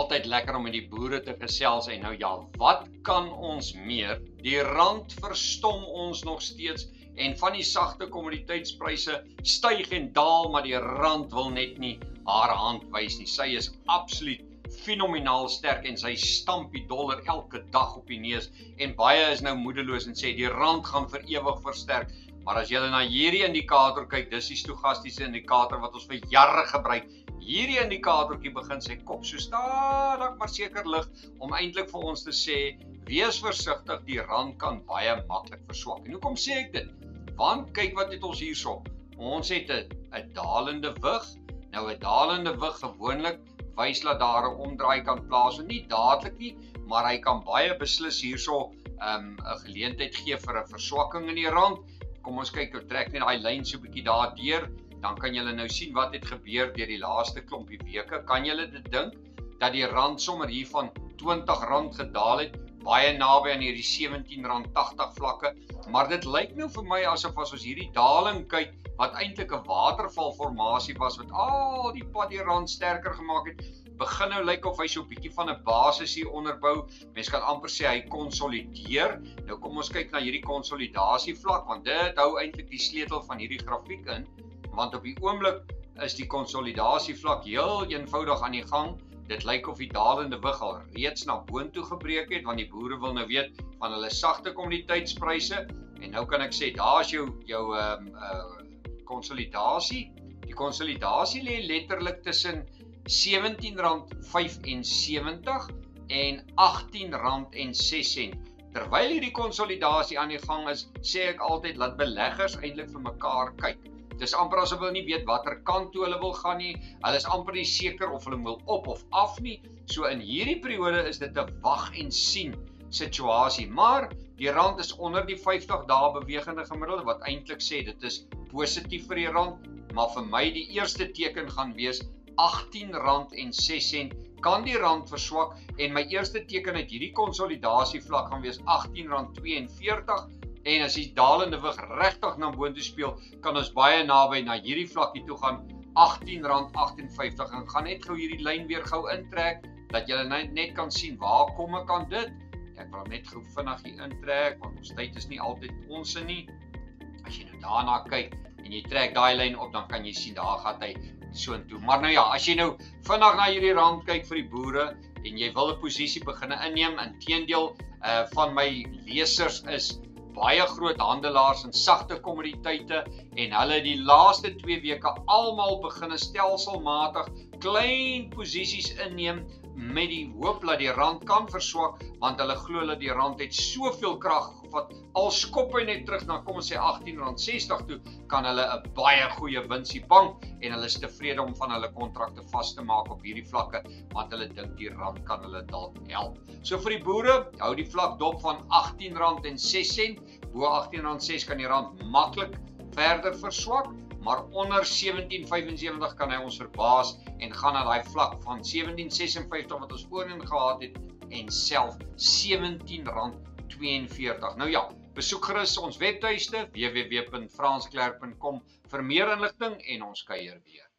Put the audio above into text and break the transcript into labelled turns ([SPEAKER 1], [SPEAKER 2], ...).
[SPEAKER 1] altyd lekker om met die boere te gesels en nou ja, wat kan ons meer? Die rand verstom ons nog steeds en van die sagte kommoditeitspryse styg en daal, maar die rand wil net nie haar hand wys nie. Sy is absoluut fenomenaal sterk en sy stamp die dollar elke dag op die neus en baie is nou moedeloos en sê die rand gaan vir ewig versterk. Maar as jy na hierdie indikator kyk, dis die stochastiese indikator wat ons vir jare gebruik. Hierdie indikatortjie begin sy kop so stadig maar seker lig om eintlik vir ons te sê, wees versigtig, die rand kan baie maklik verswak. En hoekom sê ek dit? Want kyk wat het ons hierso. Ons het 'n dalende wig. Nou 'n dalende wig gewoonlik wys dat daar 'n omdraai kan plaasvind, nie dadelik nie, maar hy kan baie beslis hierso 'n geleentheid gee vir 'n verswakking in die rand. Kom ons kyk, trek net daai lyn so 'n bietjie daardeur, dan kan julle nou sien wat het gebeur deur die laaste klompie weke. Kan julle dit dink dat die rand sommer hier van R20 gedaal het, baie naby aan hierdie R17.80 vlakke, maar dit lyk nou vir my asof as ons hierdie daling kyk, wat eintlik 'n watervalformasie was, wat al die pad die rand sterker gemaak het, begin nou lyk of hy so 'n bietjie van 'n basis hier onderbou. Mens kan amper sê hy konsolideer. Nou kom ons kyk na hierdie konsolidasievlak, want dit hou eintlik die sleutel van hierdie grafiek in, want op die oomblik is die konsolidasievlak heel eenvoudig aan die gang. Dit lyk of die dalende wig al reeds na boontoe gebreek het, want die boere wil nou weet van hulle sagte kommoditeitspryse. En nou kan ek sê, daar is jou konsolidasie. Die konsolidasie lê letterlik tussen R17.75 en R18.06. Terwyl hierdie konsolidasie aan die gang is, sê ek altyd, laat beleggers eintlik vir mekaar kyk. Dis amper asof hulle nie weet watter kant toe hulle wil gaan nie. Hulle is amper nie seker of hulle wil op of af nie. So in hierdie periode is dit 'n wag en sien situasie. Maar die rand is onder die 50 dae bewegende gemiddelde, wat eintlik sê dit is positief vir die rand. Maar vir my die eerste teken gaan wees R18.06. Kan die rand verswak en my eerste teken uit hierdie konsolidasievlak gaan wees R18.42. En as die dalende wig regtig na boontoe speel, kan ons baie naby na hierdie vlakkie toe gaan, R18.58, en gaan net gou hierdie lyn weer gou intrek, dat julle net kan sien, waar kom ek aan dit? Ek wil net gou vinnig hier intrek, want ons tyd is nie altyd ons nie. As jy nou daarna kyk, en jy trek daai lyn op, dan kan jy sien, daar gaan hy soontoe. Maar nou ja, as jy nou vinnig na hierdie rand kyk vir die boere, en jy wil 'n posisie begin inneem, inteendeel van my lesers is baie groot handelaars in sagte kommoditeite en hulle die laaste 2 weke almal begin stelselmatig klein posisies inneem met die hoop dat die rand kan verswak, want hulle glo dat die rand het soveel krag wat al skop hy net terug na kom ons sê R18.60 toe, kan hulle 'n baie goeie winsie bank en hulle is tevrede om van hulle kontrakte vas te maak op hierdie vlakke, want hulle dink die rand kan hulle dalk help. So vir die boere, hou die vlak dop van R18.06, bo R18.06 kan die rand maklik verder verswak, maar onder 17.75 kan hy ons verbaas en gaan na daai vlak van 17.56 wat ons voorheen gehad het en self R17.42. Nou ja, besoek gerus ons webtuiste www.fransklerk.com vir meer inligting en ons kuier weer.